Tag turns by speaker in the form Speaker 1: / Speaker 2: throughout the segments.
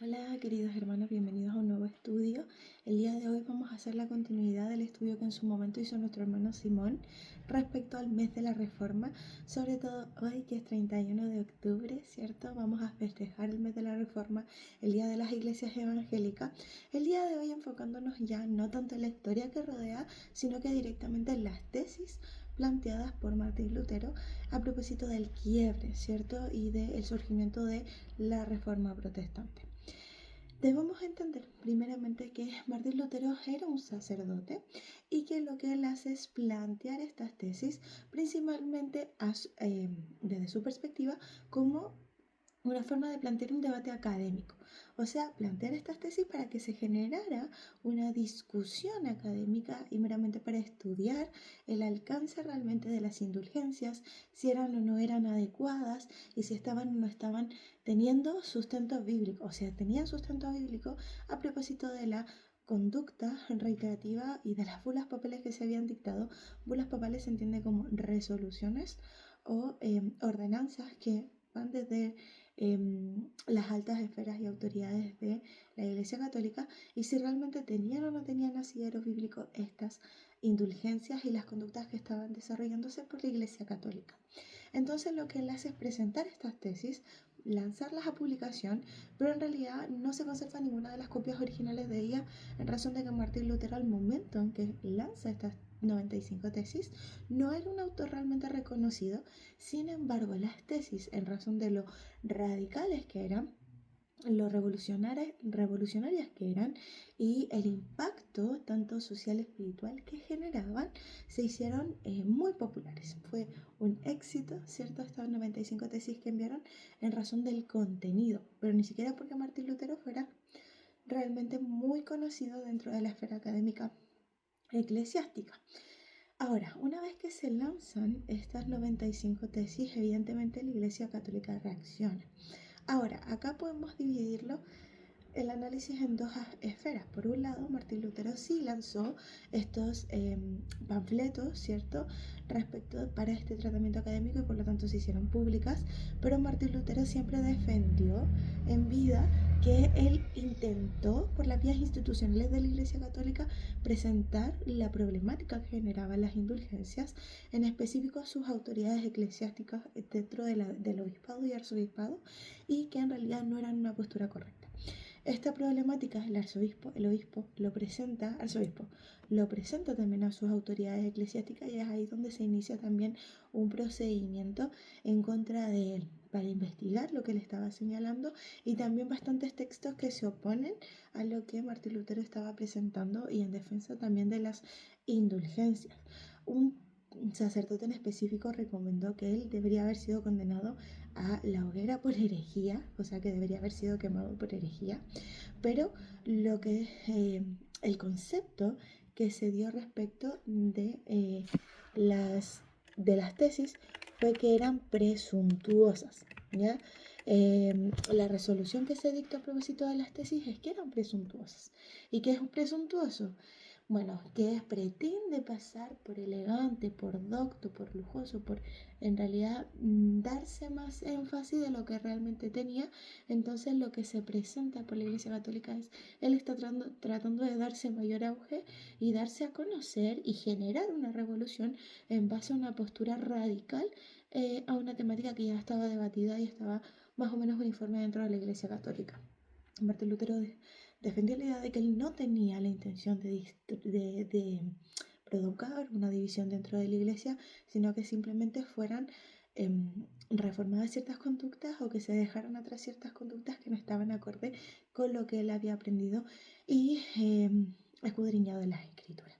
Speaker 1: Hola queridos hermanos, bienvenidos a un nuevo estudio. El día de hoy vamos a hacer la continuidad del estudio que en su momento hizo nuestro hermano Simón respecto al mes de la Reforma, sobre todo hoy que es 31 de octubre, ¿cierto? Vamos a festejar el mes de la Reforma, el día de las iglesias evangélicas. El día de hoy enfocándonos ya no tanto en la historia que rodea, sino que directamente en las tesis planteadas por Martín Lutero a propósito del quiebre, ¿cierto? Y del surgimiento de la Reforma protestante. Debemos entender primeramente que Martín Lutero era un sacerdote y que lo que él hace es plantear estas tesis principalmente desde su perspectiva como una forma de plantear un debate académico, o sea, plantear estas tesis para que se generara una discusión académica y meramente para estudiar el alcance realmente de las indulgencias, si eran o no eran adecuadas y si estaban o no estaban teniendo sustento bíblico, o sea, tenían sustento bíblico a propósito de la conducta reiterativa y de las bulas papales que se habían dictado. Bulas papales se entiende como resoluciones o ordenanzas que van desde las altas esferas y autoridades de la Iglesia Católica y si realmente tenían o no tenían asidero bíblico estas indulgencias y las conductas que estaban desarrollándose por la Iglesia Católica. Entonces lo que él hace es presentar estas tesis, lanzarlas a publicación, pero en realidad no se conserva ninguna de las copias originales de ella en razón de que Martín Lutero al momento en que lanza estas 95 tesis no era un autor realmente reconocido. Sin embargo, las tesis, en razón de lo radicales que eran, lo revolucionarias que eran y el impacto tanto social y espiritual que generaban, se hicieron muy populares. Fue un éxito, ¿cierto? Estas 95 tesis que enviaron en razón del contenido, pero ni siquiera porque Martín Lutero fuera realmente muy conocido dentro de la esfera académica eclesiástica. Ahora, una vez que se lanzan estas 95 tesis, evidentemente la Iglesia Católica reacciona. Ahora, acá podemos dividirlo el análisis en dos esferas. Por un lado, Martín Lutero sí lanzó estos panfletos, ¿cierto?, respecto para este tratamiento académico y por lo tanto se hicieron públicas, pero Martín Lutero siempre defendió en vida que él intentó, por las vías institucionales de la Iglesia Católica, presentar la problemática que generaban las indulgencias, en específico a sus autoridades eclesiásticas dentro del obispado y arzobispado, y que en realidad no eran una postura correcta. Esta problemática el obispo lo presenta también a sus autoridades eclesiásticas y es ahí donde se inicia también un procedimiento en contra de él para investigar lo que le estaba señalando y también bastantes textos que se oponen a lo que Martín Lutero estaba presentando y en defensa también de las indulgencias. Un sacerdote en específico recomendó que él debería haber sido condenado a la hoguera por herejía, o sea que debería haber sido quemado por herejía, pero lo que el concepto que se dio respecto las, de las tesis fue que eran presuntuosas, ¿ya? La resolución que se dictó a propósito de las tesis es que eran presuntuosas. ¿Y qué es un presuntuoso? Bueno, que pretende pasar por elegante, por docto, por lujoso, por en realidad darse más énfasis de lo que realmente tenía. Entonces lo que se presenta por la Iglesia Católica es, él está tratando de darse mayor auge y darse a conocer y generar una revolución en base a una postura radical a una temática que ya estaba debatida y estaba más o menos uniforme dentro de la Iglesia Católica. Martín Lutero defendió la idea de que él no tenía la intención de provocar una división dentro de la iglesia, sino que simplemente fueran reformadas ciertas conductas o que se dejaran atrás ciertas conductas que no estaban acorde con lo que él había aprendido y escudriñado en las escrituras.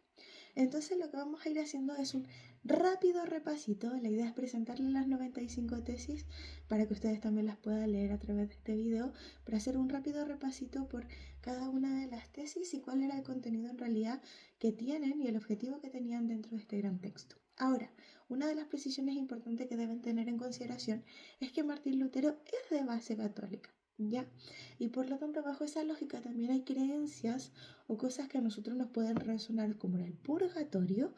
Speaker 1: Entonces lo que vamos a ir haciendo es un rápido repasito. La idea es presentarles las 95 tesis para que ustedes también las puedan leer a través de este video, para hacer un rápido repasito por cada una de las tesis y cuál era el contenido en realidad que tienen y el objetivo que tenían dentro de este gran texto. Ahora, una de las precisiones importantes que deben tener en consideración es que Martín Lutero es de base católica. ¿Ya? Y por lo tanto, bajo esa lógica también hay creencias o cosas que a nosotros nos pueden resonar como el purgatorio,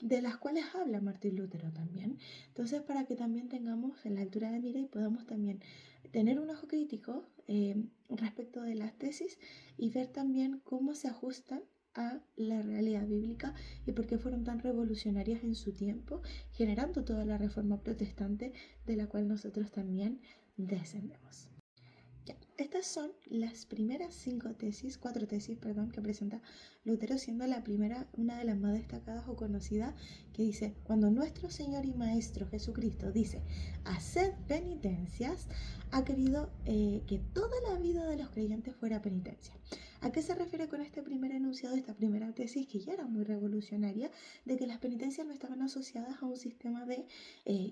Speaker 1: de las cuales habla Martín Lutero también. Entonces, para que también tengamos en la altura de mira y podamos también tener un ojo crítico respecto de las tesis y ver también cómo se ajustan a la realidad bíblica y por qué fueron tan revolucionarias en su tiempo, generando toda la reforma protestante de la cual nosotros también descendemos. Ya, estas son las primeras cuatro tesis, perdón, que presenta Lutero, siendo la primera una de las más destacadas o conocidas, que dice: cuando nuestro Señor y Maestro Jesucristo dice, haced penitencias, ha querido que toda la vida de los creyentes fuera penitencia. ¿A qué se refiere con este primer enunciado, esta primera tesis, que ya era muy revolucionaria, de que las penitencias no estaban asociadas a un sistema de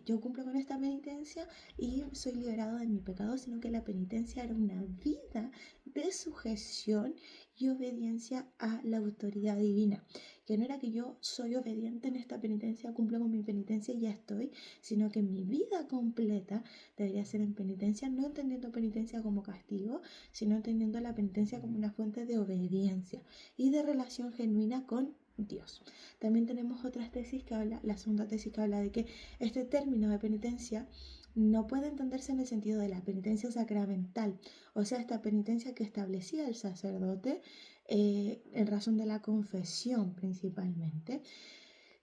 Speaker 1: yo cumplo con esta penitencia y soy liberado de mi pecado, sino que la penitencia era una vida de sujeción y obediencia a la autoridad divina? Que no era que yo soy obediente en esta penitencia, cumplo con mi penitencia y ya estoy, sino que mi vida completa debería ser en penitencia, no entendiendo penitencia como castigo, sino entendiendo la penitencia como una fuente de obediencia y de relación genuina con Dios. También tenemos otras tesis que habla, la segunda tesis que habla de que este término de penitencia no puede entenderse en el sentido de la penitencia sacramental, o sea, esta penitencia que establecía el sacerdote en razón de la confesión principalmente,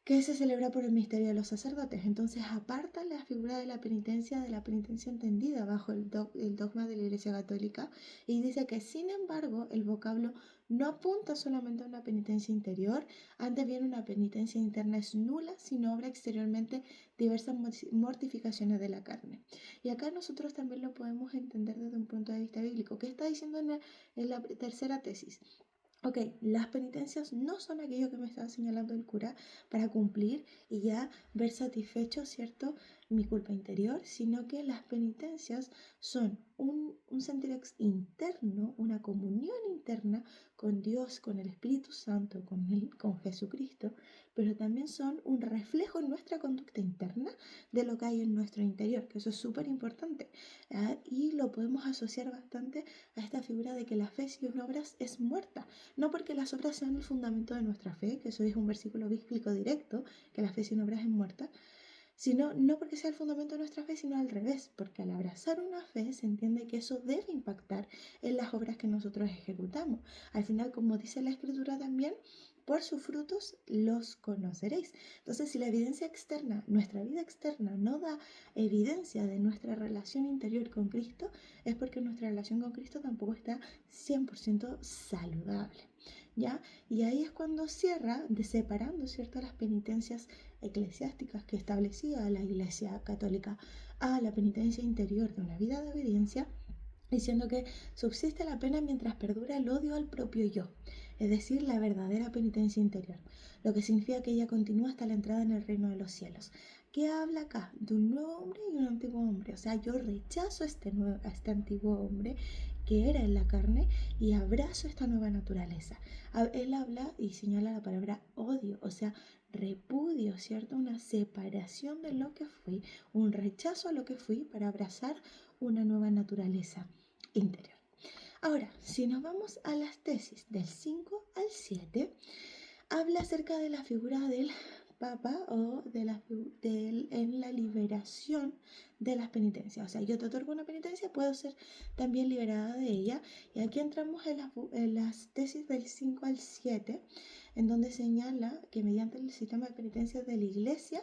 Speaker 1: que se celebra por el misterio de los sacerdotes. Entonces aparta la figura de la penitencia entendida bajo el dogma de la Iglesia Católica y dice que, sin embargo, el vocablo no apunta solamente a una penitencia interior, antes bien una penitencia interna es nula si no obra exteriormente diversas mortificaciones de la carne. Y acá nosotros también lo podemos entender desde un punto de vista bíblico. ¿Qué está diciendo en la tercera tesis? Ok, las penitencias no son aquello que me estaba señalando el cura para cumplir y ya ver satisfecho, ¿cierto?, mi culpa interior, sino que las penitencias son un sentir interno, una comunión interna con Dios, con el Espíritu Santo, con Jesucristo, pero también son un reflejo en nuestra conducta interna de lo que hay en nuestro interior, que eso es súper importante. Y lo podemos asociar bastante a esta figura de que la fe sin obras es muerta. No porque las obras sean el fundamento de nuestra fe, que eso es un versículo bíblico directo, que la fe sin obras es muerta, sino no porque sea el fundamento de nuestra fe, sino al revés, porque al abrazar una fe se entiende que eso debe impactar en las obras que nosotros ejecutamos. Al final, como dice la Escritura también, por sus frutos los conoceréis. Entonces, si la evidencia externa, nuestra vida externa, no da evidencia de nuestra relación interior con Cristo, es porque nuestra relación con Cristo tampoco está 100% saludable. ¿Ya? Y ahí es cuando cierra, separando, ¿cierto?, las penitencias eclesiásticas que establecía la Iglesia Católica a la penitencia interior de una vida de obediencia, diciendo que subsiste la pena mientras perdura el odio al propio yo, es decir, la verdadera penitencia interior, lo que significa que ella continúa hasta la entrada en el reino de los cielos. ¿Qué habla acá? De un nuevo hombre y un antiguo hombre. O sea, yo rechazo a este antiguo hombre que era en la carne y abrazo esta nueva naturaleza. Él habla y señala la palabra odio, o sea, repudio, ¿cierto? Una separación de lo que fui, un rechazo a lo que fui para abrazar una nueva naturaleza interior. Ahora, si nos vamos a las tesis del 5 al 7, habla acerca de la figura del Papa o en la liberación de las penitencias. O sea, yo te otorgo una penitencia, puedo ser también liberada de ella. Y aquí entramos en las tesis del 5 al 7, en donde señala que mediante el sistema de penitencias de la Iglesia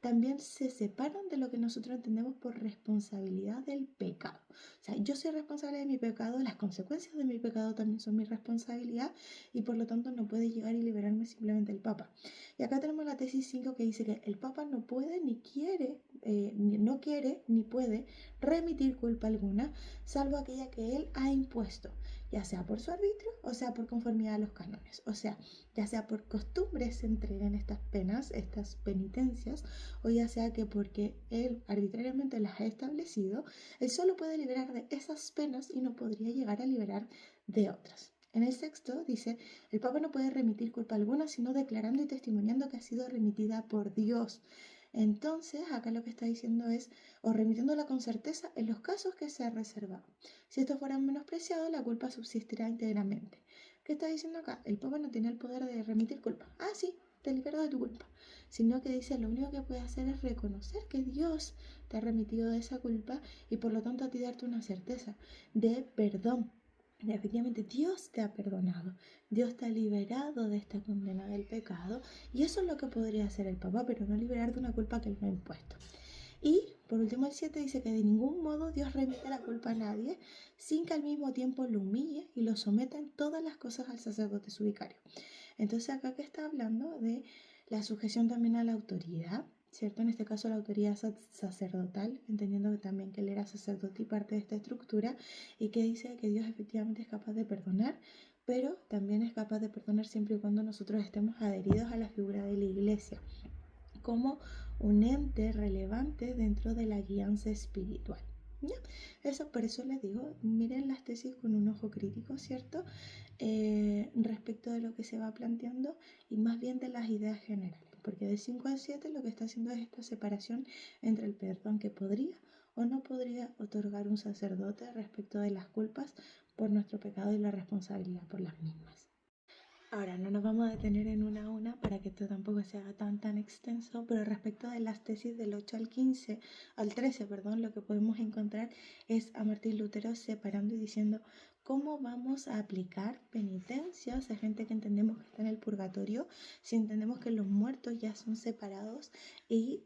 Speaker 1: también se separan de lo que nosotros entendemos por responsabilidad del pecado. O sea, yo soy responsable de mi pecado, las consecuencias de mi pecado también son mi responsabilidad y por lo tanto no puede llegar y liberarme simplemente el Papa. Y acá tenemos la tesis 5 que dice que el Papa no puede ni quiere, no quiere ni puede remitir culpa alguna, salvo aquella que él ha impuesto, ya sea por su arbitrio o sea por conformidad a los cánones. O sea, ya sea por costumbre se entreguen estas penas, estas penitencias, o ya sea que porque él arbitrariamente las ha establecido, él solo puede liberar de esas penas y no podría llegar a liberar de otras. En el sexto dice, el Papa no puede remitir culpa alguna, sino declarando y testimoniando que ha sido remitida por Dios. Entonces, acá lo que está diciendo es, o remitiéndola con certeza en los casos que se ha reservado. Si estos fueran menospreciados, la culpa subsistirá íntegramente. ¿Qué está diciendo acá? El Papa no tiene el poder de remitir culpa. Ah, sí, te libero de tu culpa. Sino que dice, lo único que puede hacer es reconocer que Dios te ha remitido de esa culpa y por lo tanto a ti darte una certeza de perdón. Y efectivamente Dios te ha perdonado, Dios te ha liberado de esta condena del pecado y eso es lo que podría hacer el Papa, pero no liberar de una culpa que él no ha impuesto. Y por último el 7 dice que de ningún modo Dios remite la culpa a nadie sin que al mismo tiempo lo humille y lo someta en todas las cosas al sacerdote su vicario. Entonces acá que está hablando de la sujeción también a la autoridad, ¿cierto? En este caso la autoridad sacerdotal, entendiendo que también que él era sacerdote y parte de esta estructura, y que dice que Dios efectivamente es capaz de perdonar, pero también es capaz de perdonar siempre y cuando nosotros estemos adheridos a la figura de la iglesia, como un ente relevante dentro de la guianza espiritual. ¿Ya? Eso, por eso les digo, miren las tesis con un ojo crítico, ¿cierto? Respecto de lo que se va planteando y más bien de las ideas generales, porque de 5 al 7 lo que está haciendo es esta separación entre el perdón que podría o no podría otorgar un sacerdote respecto de las culpas por nuestro pecado y la responsabilidad por las mismas. Ahora, no nos vamos a detener en una a una para que esto tampoco se haga tan extenso, pero respecto de las tesis del 8 al 15, al 13, perdón, lo que podemos encontrar es a Martín Lutero separando y diciendo cómo vamos a aplicar penitencias a gente que entendemos que está en el purgatorio, si entendemos que los muertos ya son separados y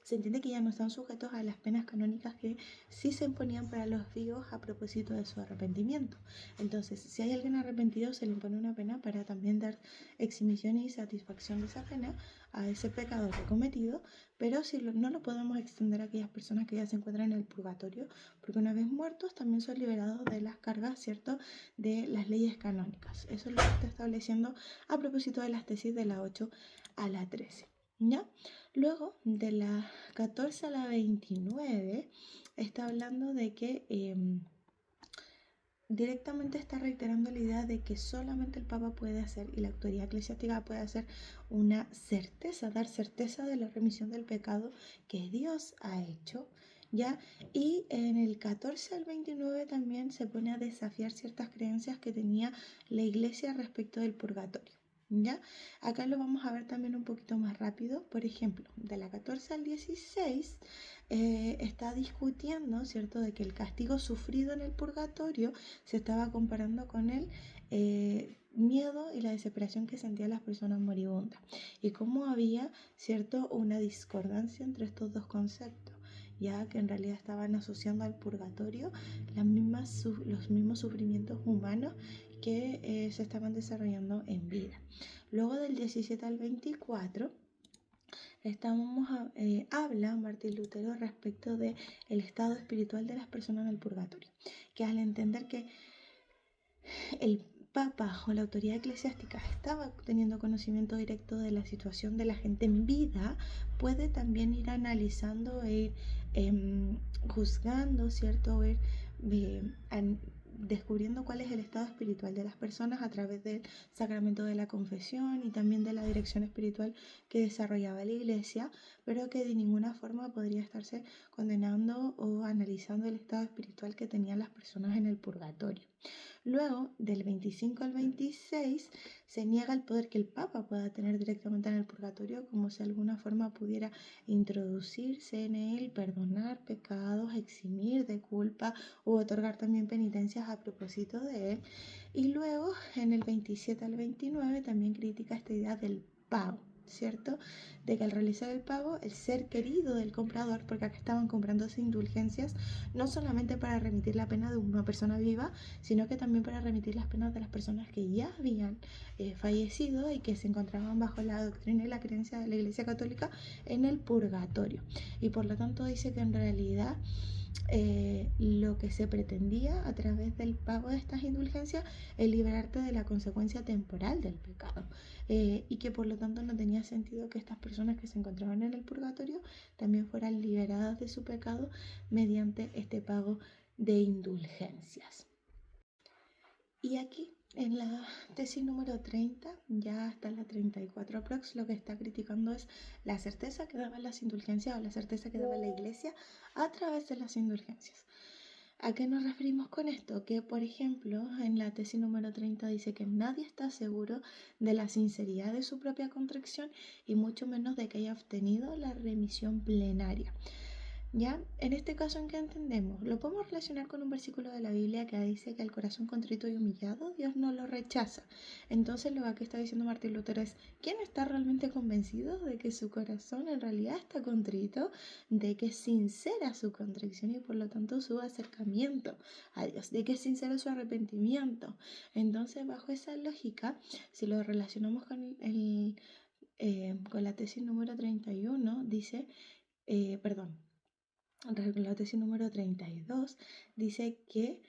Speaker 1: se entiende que ya no están sujetos a las penas canónicas que sí se imponían para los vivos a propósito de su arrepentimiento. Entonces, si hay alguien arrepentido, se le impone una pena para también dar exhibición y satisfacción de esa pena a ese pecado que ha cometido, pero si no lo podemos extender a aquellas personas que ya se encuentran en el purgatorio, porque una vez muertos también son liberados de las cargas, ¿cierto?, de las leyes canónicas. Eso es lo que está estableciendo a propósito de las tesis de la 8 a la 13. ¿Ya? Luego, de la 14 a la 29, está hablando de que directamente está reiterando la idea de que solamente el Papa puede hacer y la autoridad eclesiástica puede hacer una certeza, dar certeza de la remisión del pecado que Dios ha hecho, ¿ya? Y en el 14 al 29 también se pone a desafiar ciertas creencias que tenía la Iglesia respecto del purgatorio. ¿Ya? Acá lo vamos a ver también un poquito más rápido. Por ejemplo, de la 14 al 16 está discutiendo, ¿cierto?, de que el castigo sufrido en el purgatorio se estaba comparando con el miedo y la desesperación que sentían las personas moribundas y cómo había, ¿cierto?, una discordancia entre estos dos conceptos, ya que en realidad estaban asociando al purgatorio los mismos sufrimientos humanos que se estaban desarrollando en vida. Luego del 17 al 24 habla Martín Lutero respecto del estado espiritual de las personas en el purgatorio, que al entender que el Papa o la autoridad eclesiástica estaba teniendo conocimiento directo de la situación de la gente en vida, puede también ir analizando e ir juzgando, ¿cierto? O ir descubriendo cuál es el estado espiritual de las personas a través del sacramento de la confesión y también de la dirección espiritual que desarrollaba la iglesia, pero que de ninguna forma podría estarse condenando o analizando el estado espiritual que tenían las personas en el purgatorio. Luego, del 25 al 26, se niega el poder que el Papa pueda tener directamente en el purgatorio, como si de alguna forma pudiera introducirse en él, perdonar pecados, eximir de culpa u otorgar también penitencias a propósito de él. Y luego, en el 27 al 29, también critica esta idea del pago, ¿cierto? De que al realizar el pago, el ser querido del comprador, porque acá estaban comprándose indulgencias, no solamente para remitir la pena de una persona viva, sino que también para remitir las penas de las personas que ya habían fallecido y que se encontraban bajo la doctrina y la creencia de la Iglesia Católica en el purgatorio. Y por lo tanto dice que en realidad lo que se pretendía a través del pago de estas indulgencias es liberarte de la consecuencia temporal del pecado, y que por lo tanto no tenía sentido que estas personas que se encontraban en el purgatorio también fueran liberadas de su pecado mediante este pago de indulgencias. Y aquí En la tesis número 30, ya hasta la 34 aprox, lo que está criticando es la certeza que daban las indulgencias o la certeza que daba la Iglesia a través de las indulgencias. ¿A qué nos referimos con esto? Que, por ejemplo, en la tesis número 30 dice que nadie está seguro de la sinceridad de su propia contrición y mucho menos de que haya obtenido la remisión plenaria. ¿Ya? En este caso, ¿en qué entendemos? Lo podemos relacionar con un versículo de la Biblia que dice que el corazón contrito y humillado Dios no lo rechaza. Entonces, lo que está diciendo Martín Lutero es, ¿quién está realmente convencido de que su corazón en realidad está contrito, de que es sincera su contrición y por lo tanto su acercamiento a Dios, de que es sincero su arrepentimiento? Entonces, bajo esa lógica, si lo relacionamos con la tesis número 31, dice, perdón, la tesis número 32 dice que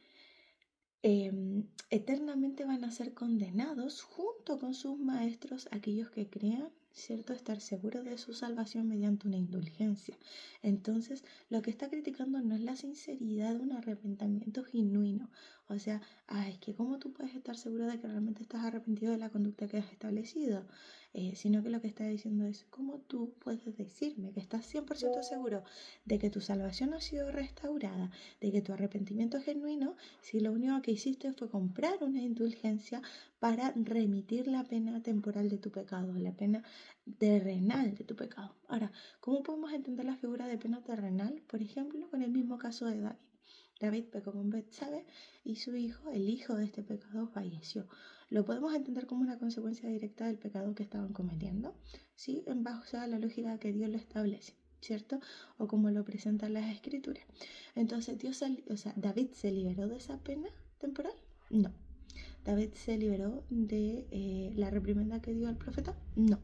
Speaker 1: eternamente van a ser condenados junto con sus maestros aquellos que crean, ¿cierto? Estar seguros de su salvación mediante una indulgencia. Entonces, lo que está criticando no es la sinceridad de un arrepentimiento genuino. O sea, es que ¿cómo tú puedes estar seguro de que realmente estás arrepentido de la conducta que has establecido? Sino que lo que está diciendo es, ¿cómo tú puedes decirme que estás 100% seguro de que tu salvación ha sido restaurada, de que tu arrepentimiento es genuino, si lo único que hiciste fue comprar una indulgencia para remitir la pena temporal de tu pecado, la pena terrenal de tu pecado? Ahora, ¿cómo podemos entender la figura de pena terrenal? Por ejemplo, con el mismo caso de David. David pecó con Betsabé y su hijo, el hijo de este pecado, falleció. Lo podemos entender como una consecuencia directa del pecado que estaban cometiendo, ¿sí? En base a la lógica que Dios lo establece, ¿cierto? O como lo presentan las escrituras. Entonces, David se liberó de esa pena temporal. No. David se liberó de la reprimenda que dio al profeta. No.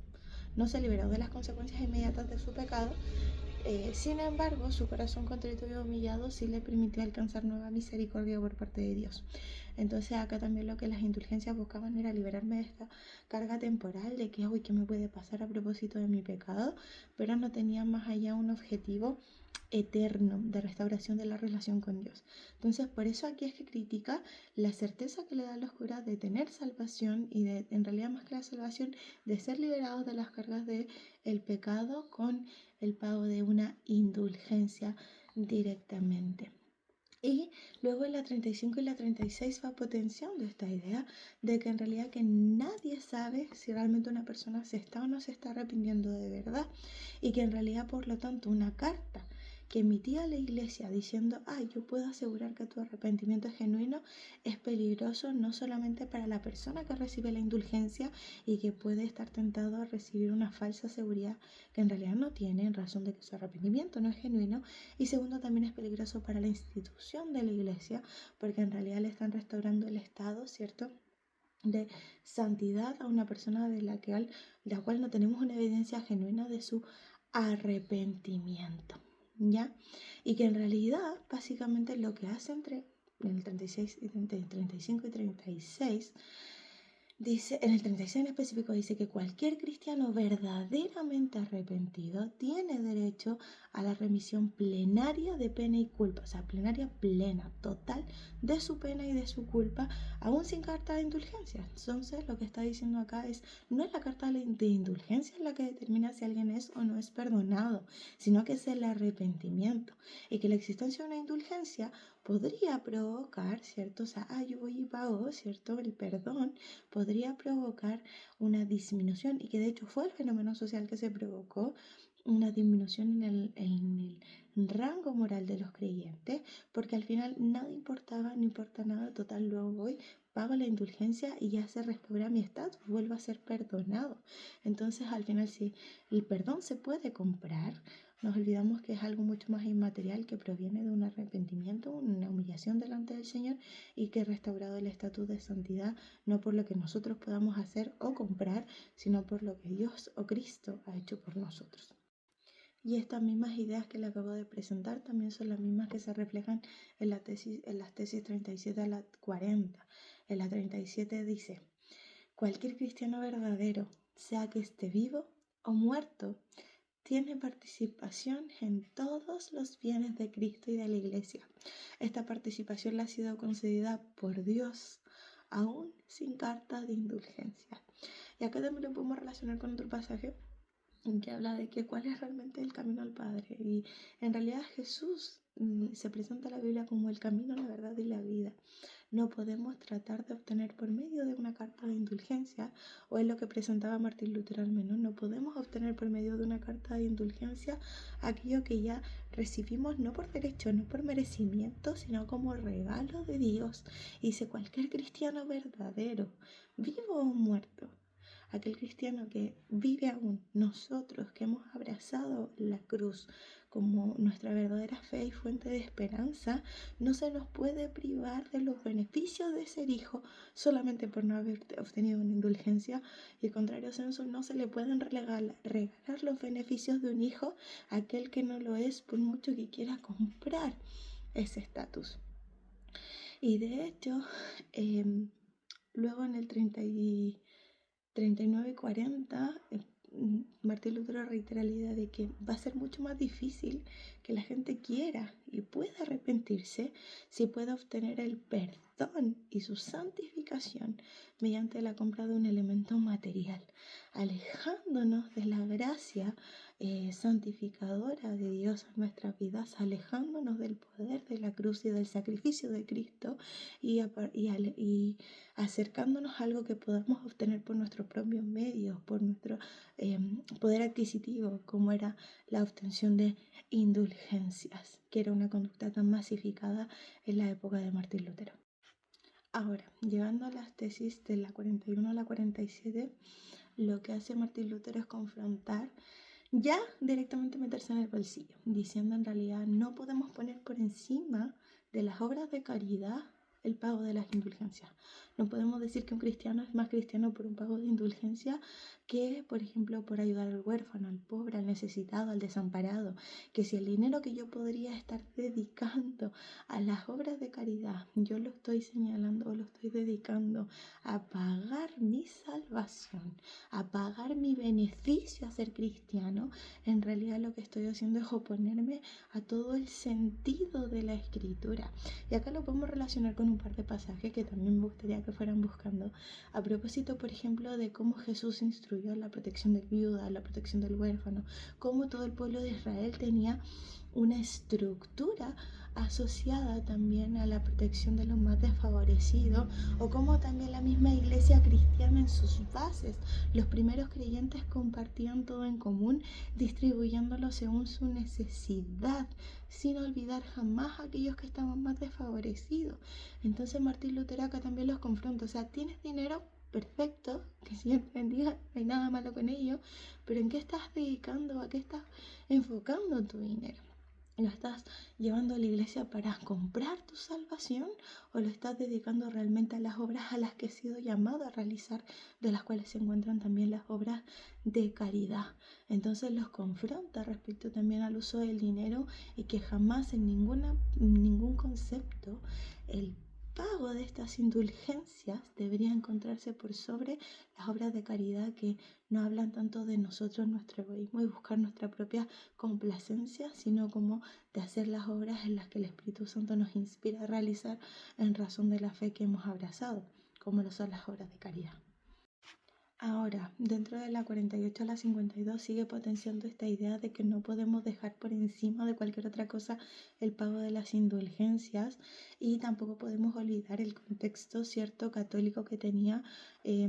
Speaker 1: No se liberó de las consecuencias inmediatas de su pecado. Sin embargo, su corazón contrito y humillado sí le permitió alcanzar nueva misericordia por parte de Dios. Entonces acá también lo que las indulgencias buscaban era liberarme de esta carga temporal de que, uy, ¿qué me puede pasar a propósito de mi pecado? Pero no tenían más allá un objetivo eterno de restauración de la relación con Dios. Entonces, por eso aquí es que critica la certeza que le da los curas de tener salvación y de, en realidad más que la salvación, de ser liberados de las cargas del pecado con el pago de una indulgencia directamente. Y luego en la 35 y la 36 va potenciando esta idea de que en realidad que nadie sabe si realmente una persona se está o no se está arrepintiendo de verdad y que en realidad por lo tanto una carta que emitía la iglesia diciendo, yo puedo asegurar que tu arrepentimiento es genuino, es peligroso no solamente para la persona que recibe la indulgencia y que puede estar tentado a recibir una falsa seguridad que en realidad no tiene en razón de que su arrepentimiento no es genuino, y segundo también es peligroso para la institución de la iglesia porque en realidad le están restaurando el estado, ¿cierto?, de santidad a una persona de la cual no tenemos una evidencia genuina de su arrepentimiento, ¿ya? Y que en realidad básicamente lo que hace entre el 36 y 35 y 36 dice, en el 36 en específico dice que cualquier cristiano verdaderamente arrepentido tiene derecho a la remisión plenaria de pena y culpa, o sea, plenaria plena, total de su pena y de su culpa, aún sin carta de indulgencia. Entonces, lo que está diciendo acá es, no es la carta de indulgencia la que determina si alguien es o no es perdonado, sino que es el arrepentimiento, y que la existencia de una indulgencia podría provocar, ¿cierto? O sea, yo voy y pago, ¿cierto? El perdón podría provocar una disminución, y que de hecho fue el fenómeno social que se provocó, una disminución en el rango moral de los creyentes, porque al final nada importaba, no importa nada, total, luego voy, pago la indulgencia y ya se restaura mi estatus, vuelvo a ser perdonado. Entonces, al final, si el perdón se puede comprar, nos olvidamos que es algo mucho más inmaterial que proviene de un arrepentimiento, una humillación delante del Señor, y que ha restaurado el estatus de santidad no por lo que nosotros podamos hacer o comprar, sino por lo que Dios o Cristo ha hecho por nosotros. Y estas mismas ideas que le acabo de presentar también son las mismas que se reflejan en las tesis 37 a la 40. En la 37 dice, cualquier cristiano verdadero, sea que esté vivo o muerto, tiene participación en todos los bienes de Cristo y de la Iglesia. Esta participación le ha sido concedida por Dios aún sin carta de indulgencia. Y acá también lo podemos relacionar con otro pasaje en que habla de que cuál es realmente el camino al Padre. Y en realidad Jesús se presenta en la Biblia como el camino, la verdad y la vida. No podemos tratar de obtener por medio de una carta de indulgencia, o es lo que presentaba Martín Lutero al menos, no podemos obtener por medio de una carta de indulgencia aquello que ya recibimos no por derecho, no por merecimiento, sino como regalo de Dios. Y dice cualquier cristiano verdadero, vivo o muerto, aquel cristiano que vive aún, nosotros que hemos abrazado la cruz como nuestra verdadera fe y fuente de esperanza, no se nos puede privar de los beneficios de ser hijo solamente por no haber obtenido una indulgencia, y en contrario sensu no se le pueden regalar los beneficios de un hijo a aquel que no lo es, por mucho que quiera comprar ese estatus. Y de hecho, luego en el 39 y 40, Martín Lutero reitera la idea de que va a ser mucho más difícil que la gente quiera y pueda arrepentirse si puede obtener el perdón y su santificación mediante la compra de un elemento material, alejándonos de la gracia santificadora de Dios en nuestras vidas, alejándonos del poder de la cruz y del sacrificio de Cristo y acercándonos a algo que podamos obtener por nuestros propios medios, por nuestro poder adquisitivo, como era la obtención de indulgencias, que era una conducta tan masificada en la época de Martín Lutero. Ahora, llegando a las tesis de la 41 a la 47, lo que hace Martín Lutero es confrontar, ya directamente meterse en el bolsillo, diciendo en realidad no podemos poner por encima de las obras de caridad el pago de las indulgencias. No podemos decir que un cristiano es más cristiano por un pago de indulgencia que, por ejemplo, por ayudar al huérfano, al pobre, al necesitado, al desamparado. Que si el dinero que yo podría estar dedicando a las obras de caridad, yo lo estoy señalando o lo estoy dedicando a pagar mi salvación, a pagar mi beneficio a ser cristiano, en realidad lo que estoy haciendo es oponerme a todo el sentido de la escritura. Y acá lo podemos relacionar con un par de pasajes que también me gustaría que fueran buscando. A propósito, por ejemplo, de cómo Jesús instruyó la protección del viuda, la protección del huérfano, cómo todo el pueblo de Israel tenía una estructura asociada también a la protección de los más desfavorecidos, o como también la misma iglesia cristiana en sus bases, los primeros creyentes compartían todo en común, distribuyéndolo según su necesidad, sin olvidar jamás a aquellos que estaban más desfavorecidos. Entonces Martín Lutero acá también los confronta, o sea, tienes dinero, perfecto, que si bendiga, no hay nada malo con ello, pero ¿en qué estás dedicando? ¿A qué estás enfocando tu dinero? ¿Lo estás llevando a la iglesia para comprar tu salvación o lo estás dedicando realmente a las obras a las que he sido llamado a realizar, de las cuales se encuentran también las obras de caridad? Entonces los confronta respecto también al uso del dinero y que jamás en ningún concepto el pago de estas indulgencias debería encontrarse por sobre las obras de caridad, que no hablan tanto de nosotros, nuestro egoísmo y buscar nuestra propia complacencia, sino como de hacer las obras en las que el Espíritu Santo nos inspira a realizar en razón de la fe que hemos abrazado, como lo son las obras de caridad. Ahora, dentro de la 48 a la 52 sigue potenciando esta idea de que no podemos dejar por encima de cualquier otra cosa el pago de las indulgencias, y tampoco podemos olvidar el contexto cierto católico que tenía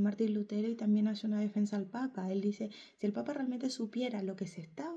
Speaker 1: Martín Lutero, y también hace una defensa al Papa. Él dice, si el Papa realmente supiera lo que se está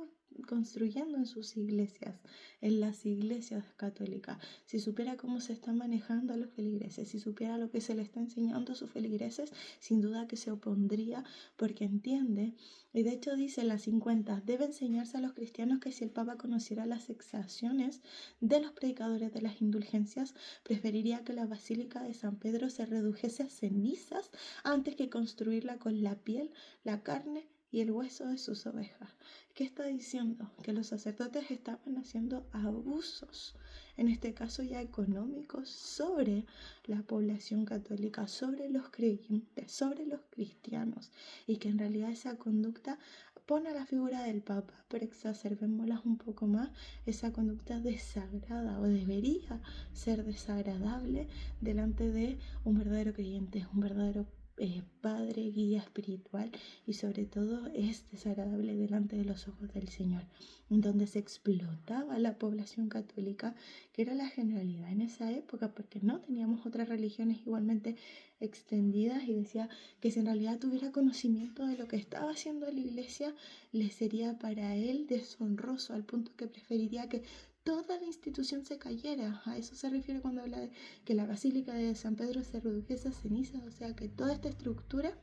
Speaker 1: construyendo en sus iglesias, en las iglesias católicas, si supiera cómo se están manejando a los feligreses, si supiera lo que se le está enseñando a sus feligreses, sin duda que se opondría, porque entiende, y de hecho dice en las 50, debe enseñarse a los cristianos que si el Papa conociera las exacciones de los predicadores de las indulgencias, preferiría que la Basílica de San Pedro se redujese a cenizas antes que construirla con la piel, la carne y el hueso de sus ovejas. ¿Qué está diciendo? Que los sacerdotes estaban haciendo abusos, en este caso ya económicos, sobre la población católica, sobre los creyentes, sobre los cristianos, y que en realidad esa conducta expone a la figura del Papa, pero exacerbémoslas un poco más, esa conducta desagrada o debería ser desagradable delante de un verdadero creyente, un verdadero padre, guía espiritual, y sobre todo es desagradable delante de los ojos del Señor, donde se explotaba la población católica, que era la generalidad en esa época, porque no teníamos otras religiones igualmente extendidas, y decía que si en realidad tuviera conocimiento de lo que estaba haciendo la iglesia, le sería para él deshonroso, al punto que preferiría que toda la institución se cayera. A eso se refiere cuando habla de que la Basílica de San Pedro se redujese a cenizas, o sea, que toda esta estructura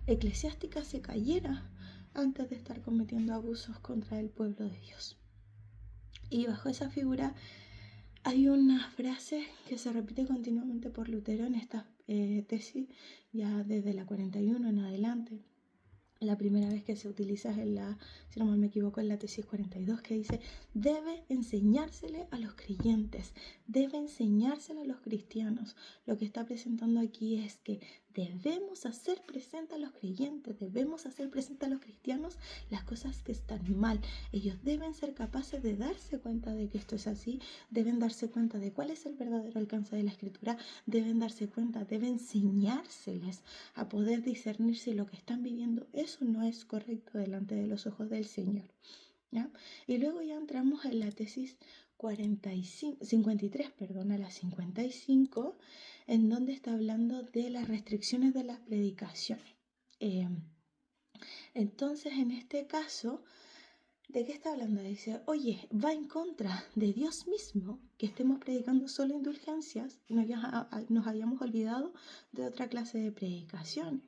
Speaker 1: eclesiástica se cayera antes de estar cometiendo abusos contra el pueblo de Dios. Y bajo esa figura hay una frase que se repite continuamente por Lutero en esta tesis, ya desde la 41 en adelante. La primera vez que se utiliza es si no mal me equivoco, en la tesis 42, que dice: debe enseñársele a los creyentes, debe enseñársele a los cristianos. Lo que está presentando aquí es que debemos hacer presente a los creyentes, debemos hacer presente a los cristianos las cosas que están mal. Ellos deben ser capaces de darse cuenta de que esto es así, deben darse cuenta de cuál es el verdadero alcance de la Escritura, deben darse cuenta, deben enseñárseles a poder discernir si lo que están viviendo eso no es correcto delante de los ojos del Señor, ¿ya? Y luego ya entramos en la tesis 53, a la 55, en donde está hablando de las restricciones de las predicaciones. Entonces, en este caso, ¿de qué está hablando? Dice: oye, va en contra de Dios mismo que estemos predicando solo indulgencias y nos hayamos olvidado de otra clase de predicaciones.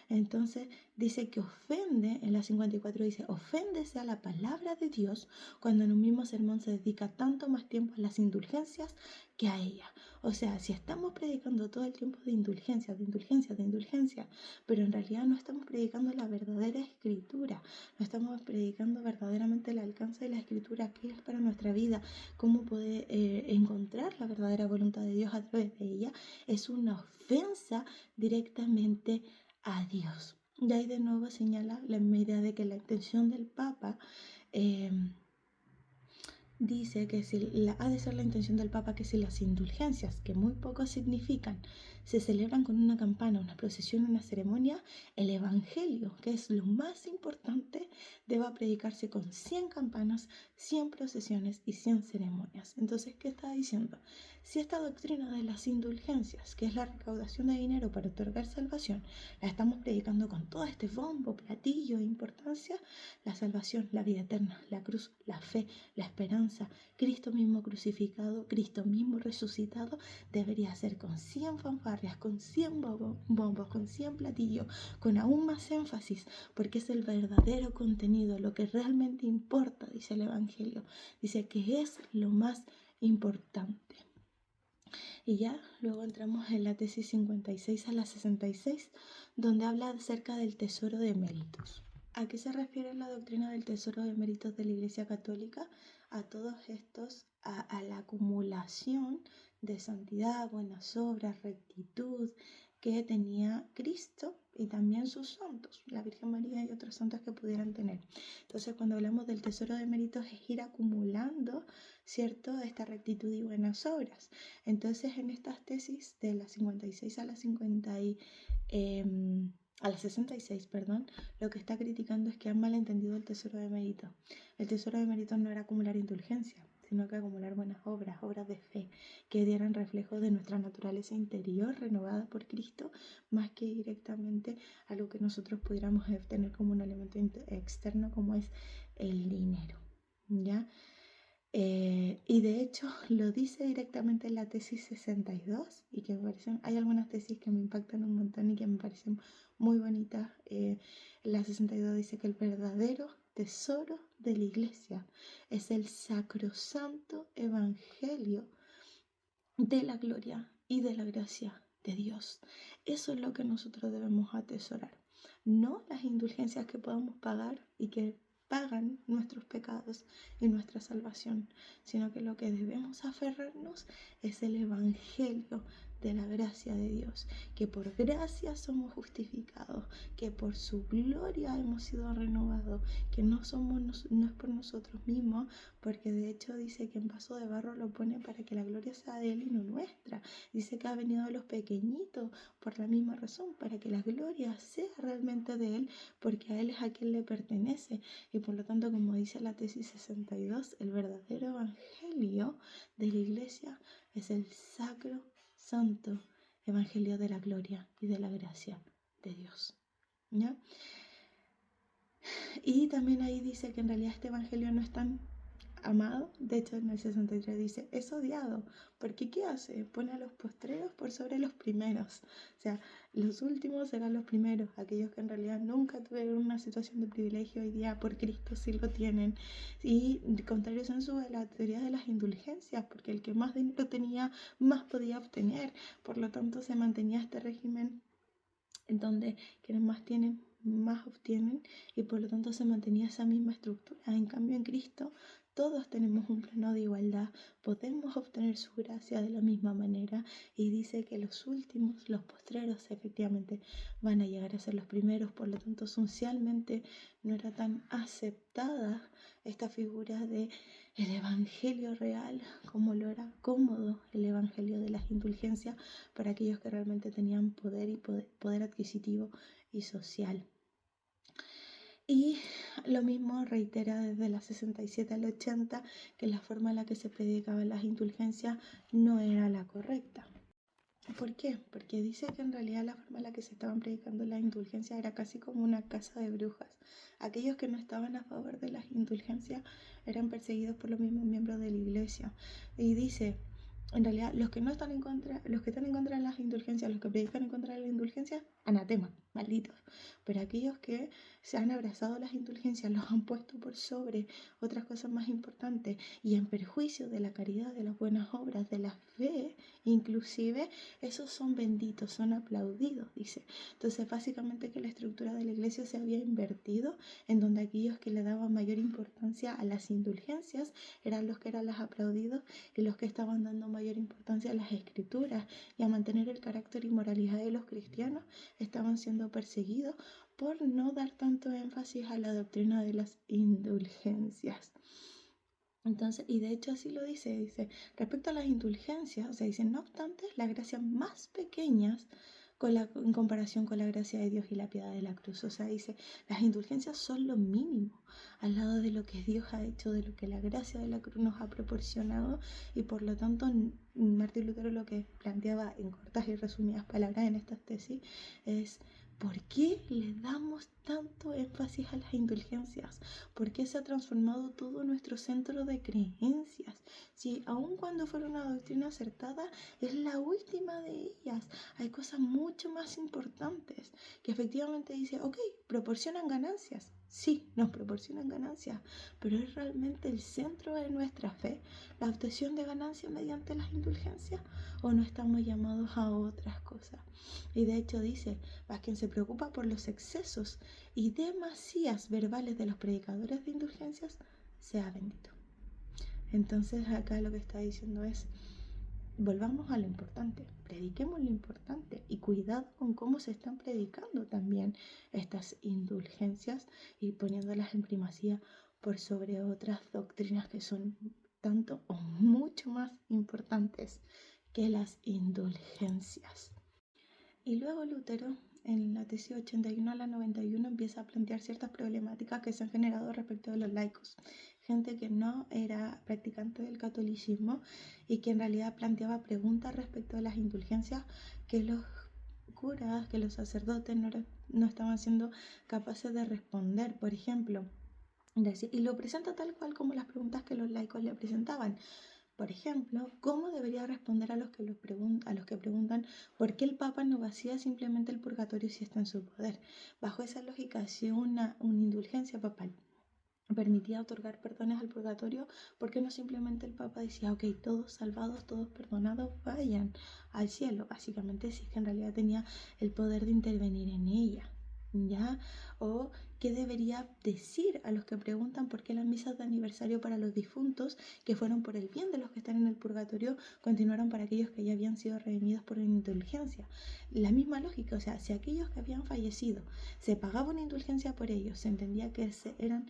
Speaker 1: Entonces dice que ofende, en la 54 dice: oféndese a la palabra de Dios cuando en un mismo sermón se dedica tanto más tiempo a las indulgencias que a ella. O sea, si estamos predicando todo el tiempo de indulgencia, pero en realidad no estamos predicando la verdadera escritura, no estamos predicando verdaderamente el alcance de la escritura, qué es para nuestra vida, cómo poder encontrar la verdadera voluntad de Dios a través de ella, es una ofensa directamente a Dios. Y ahí de nuevo señala la idea de que la intención del Papa dice que ha de ser la intención del Papa que si las indulgencias, que muy poco significan, se celebran con una campana, una procesión, una ceremonia, el Evangelio, que es lo más importante, deba predicarse con 100 campanas, 100 procesiones y 100 ceremonias. Entonces, ¿qué está diciendo? Si esta doctrina de las indulgencias, que es la recaudación de dinero para otorgar salvación, la estamos predicando con todo este bombo, platillo e importancia, la salvación, la vida eterna, la cruz, la fe, la esperanza, Cristo mismo crucificado, Cristo mismo resucitado, debería ser con 100 fanfarrias, con 100 bombos, con 100 platillos, con aún más énfasis, porque es el verdadero contenido, lo que realmente importa, dice el Evangelio. Dice que es lo más importante. Y ya luego entramos en la tesis 56 a la 66, donde habla acerca del tesoro de méritos. ¿A qué se refiere la doctrina del tesoro de méritos de la Iglesia Católica? A todos estos, a la acumulación de santidad, buenas obras, rectitud que tenía Cristo y también sus santos, la Virgen María y otros santos que pudieran tener. Entonces, cuando hablamos del tesoro de méritos, es ir acumulando, ¿cierto?, esta rectitud y buenas obras. Entonces, en estas tesis de la 56 a la 66, lo que está criticando es que han malentendido el tesoro de mérito. El tesoro de mérito no era acumular indulgencia, sino que acumular buenas obras, obras de fe, que dieran reflejo de nuestra naturaleza interior renovada por Cristo, más que directamente a lo que nosotros pudiéramos tener como un elemento externo, como es el dinero, ¿ya? Y de hecho lo dice directamente en la tesis 62, y que me parecen, hay algunas tesis que me impactan un montón y que me parecen muy bonitas. La 62 dice que el verdadero tesoro de la iglesia es el sacrosanto evangelio de la gloria y de la gracia de Dios. Eso es lo que nosotros debemos atesorar, no las indulgencias que podamos pagar y que pagan nuestros pecados y nuestra salvación, sino que lo que debemos aferrarnos es el evangelio de la gracia de Dios, que por gracia somos justificados, que por su gloria hemos sido renovados, que no es por nosotros mismos, porque de hecho dice que en vaso de barro lo pone para que la gloria sea de Él y no nuestra. Dice que ha venido de los pequeñitos por la misma razón, para que la gloria sea realmente de Él, porque a Él es a quien le pertenece. Y por lo tanto, como dice la tesis 62, el verdadero evangelio de la iglesia es el sacro, santo evangelio de la gloria y de la gracia de Dios. ¿Ya? Y también ahí dice que en realidad este evangelio no es tan amado. De hecho, en el 63 dice, es odiado. Porque ¿qué hace? Pone a los postreros por sobre los primeros. O sea, los últimos serán los primeros. Aquellos que en realidad nunca tuvieron una situación de privilegio, hoy día por Cristo sí lo tienen. Y contrario censo de la teoría de las indulgencias, porque el que más dinero tenía, más podía obtener. Por lo tanto, se mantenía este régimen en donde quienes más tienen, más obtienen, y por lo tanto se mantenía esa misma estructura. En cambio, en Cristo todos tenemos un plano de igualdad, podemos obtener su gracia de la misma manera, y dice que los últimos, los postreros, efectivamente van a llegar a ser los primeros. Por lo tanto, socialmente no era tan aceptada esta figura de el evangelio real como lo era cómodo el evangelio de las indulgencias para aquellos que realmente tenían poder y poder adquisitivo y social. Y lo mismo reitera desde la 67 al 80 que la forma en la que se predicaban las indulgencias no era la correcta. ¿Por qué? Porque dice que en realidad la forma en la que se estaban predicando las indulgencias era casi como una casa de brujas. Aquellos que no estaban a favor de las indulgencias eran perseguidos por los mismos miembros de la iglesia. Y dice, en realidad, los que están en contra de las indulgencias, los que predican en contra de las indulgencias, anatema, malditos. Pero aquellos que se han abrazado las indulgencias, los han puesto por sobre otras cosas más importantes y en perjuicio de la caridad, de las buenas obras, de la fe, inclusive, esos son benditos, son aplaudidos, dice. Entonces, básicamente que la estructura de la iglesia se había invertido, en donde aquellos que le daban mayor importancia a las indulgencias eran los que eran los aplaudidos, y los que estaban dando mayor importancia a las escrituras y a mantener el carácter y moralidad de los cristianos estaban siendo perseguidos por no dar tanto énfasis a la doctrina de las indulgencias. Entonces, y de hecho así lo dice, respecto a las indulgencias, o sea, dice, no obstante, las gracias más pequeñas en comparación con la gracia de Dios y la piedad de la cruz. O sea, dice, las indulgencias son lo mínimo al lado de lo que Dios ha hecho, de lo que la gracia de la cruz nos ha proporcionado, y por lo tanto Martín Lutero lo que planteaba en cortas y resumidas palabras en estas tesis es: ¿por qué le damos tanto énfasis a las indulgencias? ¿Por qué se ha transformado todo nuestro centro de creencias? Si aun cuando fuera una doctrina acertada, es la última de ellas. Hay cosas mucho más importantes que efectivamente dice, ok, proporcionan ganancias. Sí, nos proporcionan ganancias, pero ¿es realmente el centro de nuestra fe la obtención de ganancias mediante las indulgencias? ¿O no estamos llamados a otras cosas? Y de hecho dice, más quien se preocupa por los excesos y demasías verbales de los predicadores de indulgencias, sea bendito. Entonces acá lo que está diciendo es, volvamos a lo importante, prediquemos lo importante y cuidado con cómo se están predicando también estas indulgencias y poniéndolas en primacía por sobre otras doctrinas que son tanto o mucho más importantes que las indulgencias. Y luego Lutero, en la tesis 81 a la 91, empieza a plantear ciertas problemáticas que se han generado respecto de los laicos. Gente que no era practicante del catolicismo y que en realidad planteaba preguntas respecto de las indulgencias que los curas, que los sacerdotes no estaban siendo capaces de responder. Por ejemplo, y lo presenta tal cual como las preguntas que los laicos le presentaban. Por ejemplo, ¿cómo debería responder a los que preguntan por qué el Papa no vacía simplemente el purgatorio si está en su poder? Bajo esa lógica, si una indulgencia papal permitía otorgar perdones al purgatorio, ¿por qué no simplemente el Papa decía, ok, todos salvados, todos perdonados, vayan al cielo? Básicamente, si es que en realidad tenía el poder de intervenir en ella, ¿ya? O qué debería decir a los que preguntan por qué las misas de aniversario para los difuntos, que fueron por el bien de los que están en el purgatorio, continuaron para aquellos que ya habían sido redimidos por una indulgencia. La misma lógica, o sea, si aquellos que habían fallecido se pagaba una indulgencia por ellos, se entendía que eran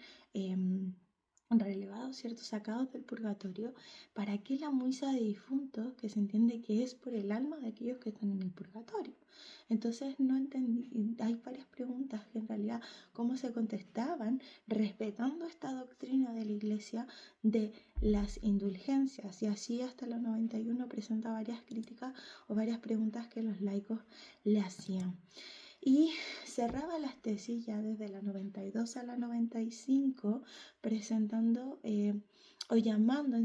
Speaker 1: relevados, ¿cierto? Sacados del purgatorio, ¿para qué la misa de difuntos, que se entiende que es por el alma de aquellos que están en el purgatorio? Entonces no entendí, hay varias preguntas que en realidad cómo se contestaban respetando esta doctrina de la Iglesia de las indulgencias, y así hasta los 91 presenta varias críticas o varias preguntas que los laicos le hacían. Y cerraba las tesis ya desde la 92 a la 95 presentando o llamando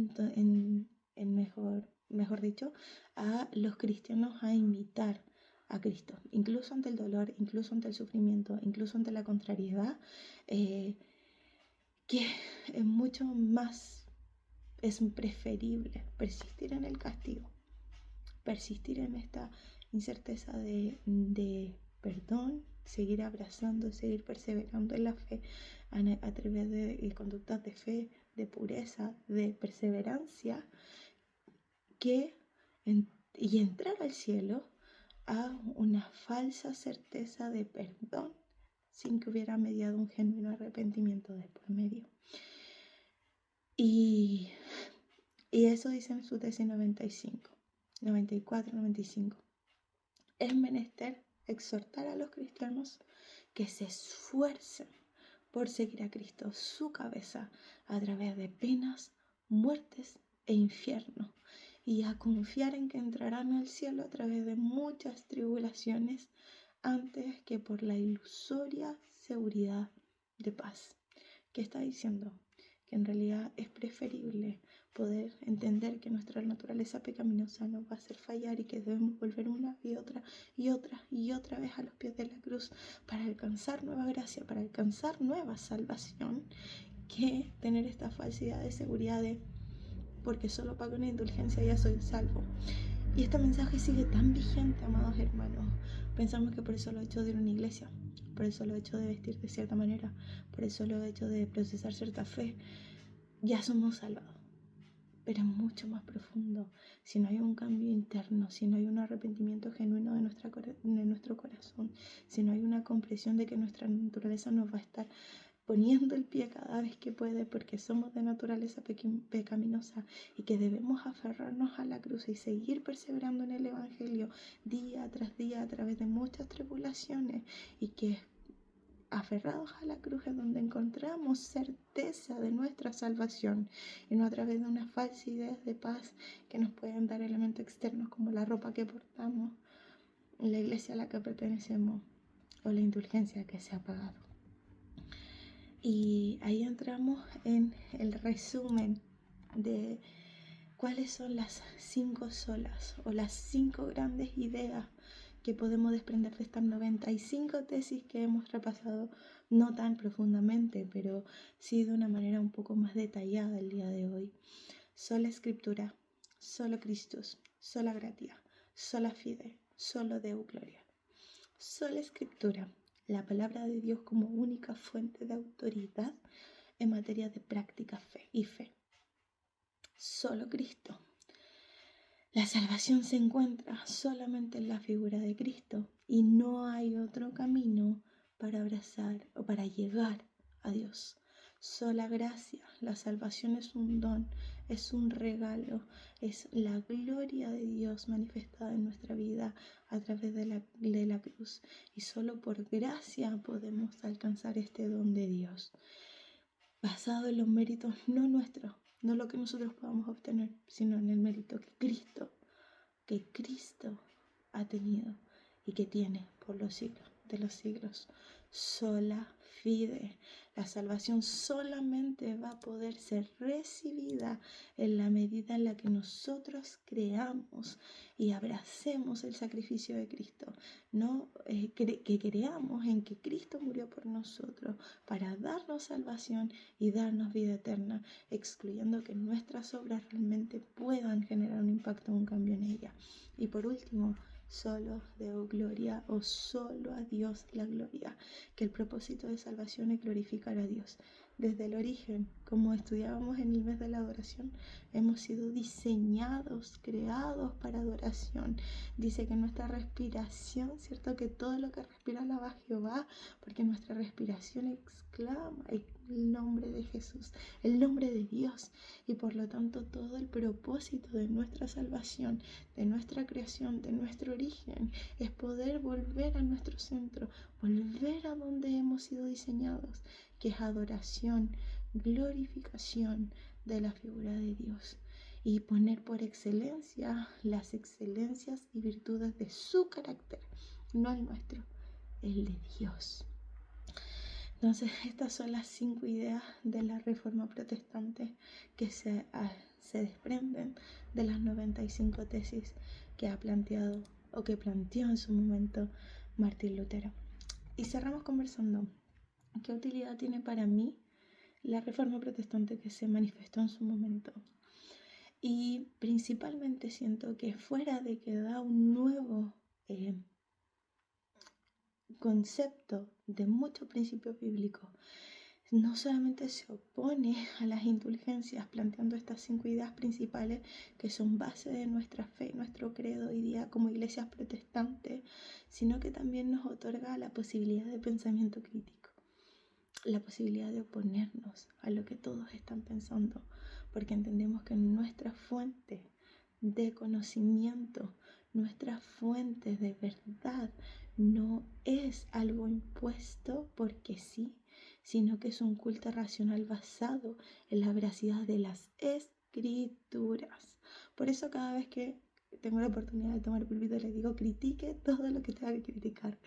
Speaker 1: mejor dicho, a los cristianos a imitar a Cristo, incluso ante el dolor, incluso ante el sufrimiento, incluso ante la contrariedad, que es mucho más, es preferible persistir en el castigo, persistir en esta incerteza de perdón, seguir abrazando, seguir perseverando en la fe a través de conductas de fe, de pureza, de perseverancia, y entrar al cielo a una falsa certeza de perdón sin que hubiera mediado un genuino arrepentimiento de por medio. Y eso dice en su tesis 95, 94, 95. Es menester exhortar a los cristianos que se esfuercen por seguir a Cristo, su cabeza, a través de penas, muertes e infierno, y a confiar en que entrarán al cielo a través de muchas tribulaciones antes que por la ilusoria seguridad de paz. ¿Qué está diciendo? Que en realidad es preferible poder entender que nuestra naturaleza pecaminosa nos va a hacer fallar y que debemos volver una y otra y otra y otra vez a los pies de la cruz para alcanzar nueva gracia, para alcanzar nueva salvación, que tener esta falsidad de seguridad de porque solo pago una indulgencia ya soy salvo. Y este mensaje sigue tan vigente, amados hermanos. Pensamos que por el solo hecho de ir a una iglesia, por el solo hecho de vestir de cierta manera, por el solo hecho de procesar cierta fe, ya somos salvados. Pero es mucho más profundo. Si no hay un cambio interno, si no hay un arrepentimiento genuino de nuestro corazón, si no hay una comprensión de que nuestra naturaleza nos va a estar poniendo el pie cada vez que puede porque somos de naturaleza pecaminosa y que debemos aferrarnos a la cruz y seguir perseverando en el Evangelio día tras día a través de muchas tribulaciones, y que aferrados a la cruz es donde encontramos certeza de nuestra salvación y no a través de unas falsas ideas de paz que nos pueden dar elementos externos como la ropa que portamos, la iglesia a la que pertenecemos o la indulgencia que se ha pagado. Y ahí entramos en el resumen de cuáles son las 5 solas o las 5 grandes ideas que podemos desprender de estas 95 tesis que hemos repasado, no tan profundamente, pero sí de una manera un poco más detallada el día de hoy. Sola Escritura, solo Christus, sola gratia, sola fide, solo Deo gloria. Sola Escritura, la palabra de Dios como única fuente de autoridad en materia de práctica fe y fe. Solo Cristo. La salvación se encuentra solamente en la figura de Cristo y no hay otro camino para abrazar o para llegar a Dios. Sola gracia. La salvación es un don, es un regalo, es la gloria de Dios manifestada en nuestra vida a través de la cruz. Y solo por gracia podemos alcanzar este don de Dios, basado en los méritos no nuestros, no lo que nosotros podamos obtener, sino en el mérito que Cristo ha tenido y que tiene por los siglos de los siglos. Sola fide. La salvación solamente va a poder ser recibida en la medida en la que nosotros creamos y abracemos el sacrificio de Cristo, no que creamos en que Cristo murió por nosotros para darnos salvación y darnos vida eterna, excluyendo que nuestras obras realmente puedan generar un impacto, un cambio en ella. Y por último, solo debo gloria o solo a Dios la gloria, que el propósito de salvación es glorificar a Dios. Desde el origen, como estudiábamos en el mes de la adoración, hemos sido diseñados, creados para adoración. Dice que nuestra respiración, ¿cierto? Que todo lo que respira alaba a Jehová, porque nuestra respiración exclama el nombre de Jesús, el nombre de Dios. Y por lo tanto todo el propósito de nuestra salvación, de nuestra creación, de nuestro origen, es poder volver a nuestro centro, volver a donde hemos sido diseñados, que es adoración, glorificación de la figura de Dios, y poner por excelencia las excelencias y virtudes de su carácter, no el nuestro, el de Dios. Entonces, estas son las 5 ideas de la Reforma Protestante que se desprenden de las 95 tesis que ha planteado o que planteó en su momento Martín Lutero. Y cerramos conversando, ¿qué utilidad tiene para mí la Reforma Protestante que se manifestó en su momento? Y principalmente siento que fuera de que da un nuevo concepto de muchos principios bíblicos, no solamente se opone a las indulgencias planteando estas 5 ideas principales que son base de nuestra fe, nuestro credo hoy día como iglesias protestantes, sino que también nos otorga la posibilidad de pensamiento crítico, la posibilidad de oponernos a lo que todos están pensando, porque entendemos que nuestra fuente de conocimiento, nuestra fuente de verdad, no es algo impuesto porque sí, sino que es un culto racional basado en la veracidad de las escrituras. Por eso cada vez que tengo la oportunidad de tomar púlpito les digo, critique todo lo que tenga que criticar.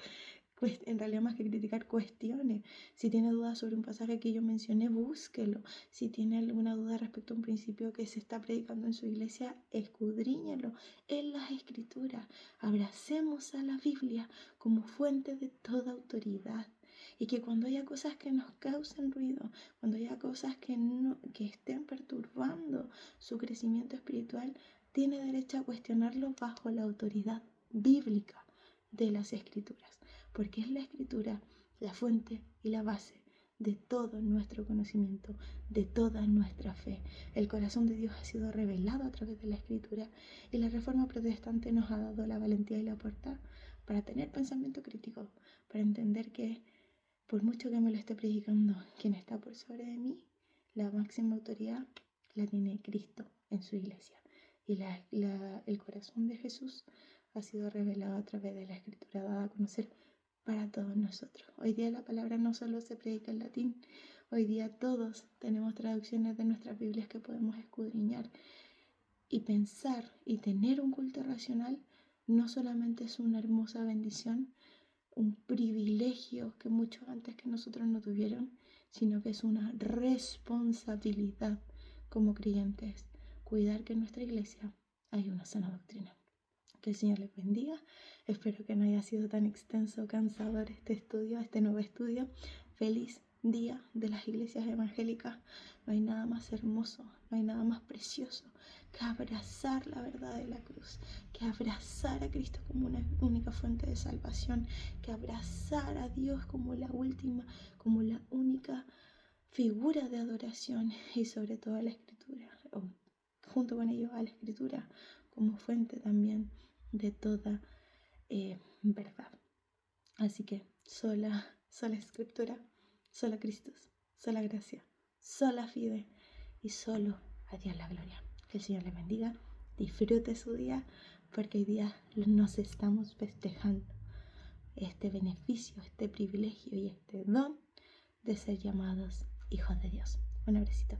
Speaker 1: Pues en realidad más que criticar, cuestione. Si tiene dudas sobre un pasaje que yo mencioné, búsquelo. Si tiene alguna duda respecto a un principio que se está predicando en su iglesia, escudriñelo en las escrituras. Abracemos a la Biblia como fuente de toda autoridad. Y que cuando haya cosas que nos causen ruido, cuando haya cosas que estén perturbando su crecimiento espiritual, tiene derecho a cuestionarlo bajo la autoridad bíblica de las escrituras, porque es la escritura la fuente y la base de todo nuestro conocimiento, de toda nuestra fe. El corazón de Dios ha sido revelado a través de la escritura, y la Reforma Protestante nos ha dado la valentía y la puerta para tener pensamiento crítico, para entender que por mucho que me lo esté predicando quien está por sobre de mí, la máxima autoridad la tiene Cristo en su iglesia, y el corazón de Jesús ha sido revelado a través de la escritura dada a conocer para todos nosotros. Hoy día la palabra no solo se predica en latín, hoy día todos tenemos traducciones de nuestras Biblias que podemos escudriñar, y pensar y tener un culto racional no solamente es una hermosa bendición, un privilegio que muchos antes que nosotros no tuvieron, sino que es una responsabilidad como creyentes, cuidar que en nuestra iglesia haya una sana doctrina. Que el Señor les bendiga. Espero que no haya sido tan extenso o cansador este nuevo estudio. Feliz día de las iglesias evangélicas. No hay nada más hermoso, no hay nada más precioso que abrazar la verdad de la cruz, que abrazar a Cristo como una única fuente de salvación, que abrazar a Dios como la última, como la única figura de adoración, y sobre todo a la escritura, o junto con ello a la escritura como fuente también de toda verdad. Así que sola escritura, sola Cristo, sola gracia, sola fide, y solo a Dios la gloria. Que el Señor les bendiga, disfrute su día, porque hoy día nos estamos festejando este beneficio, este privilegio y este don de ser llamados hijos de Dios. Un abracito.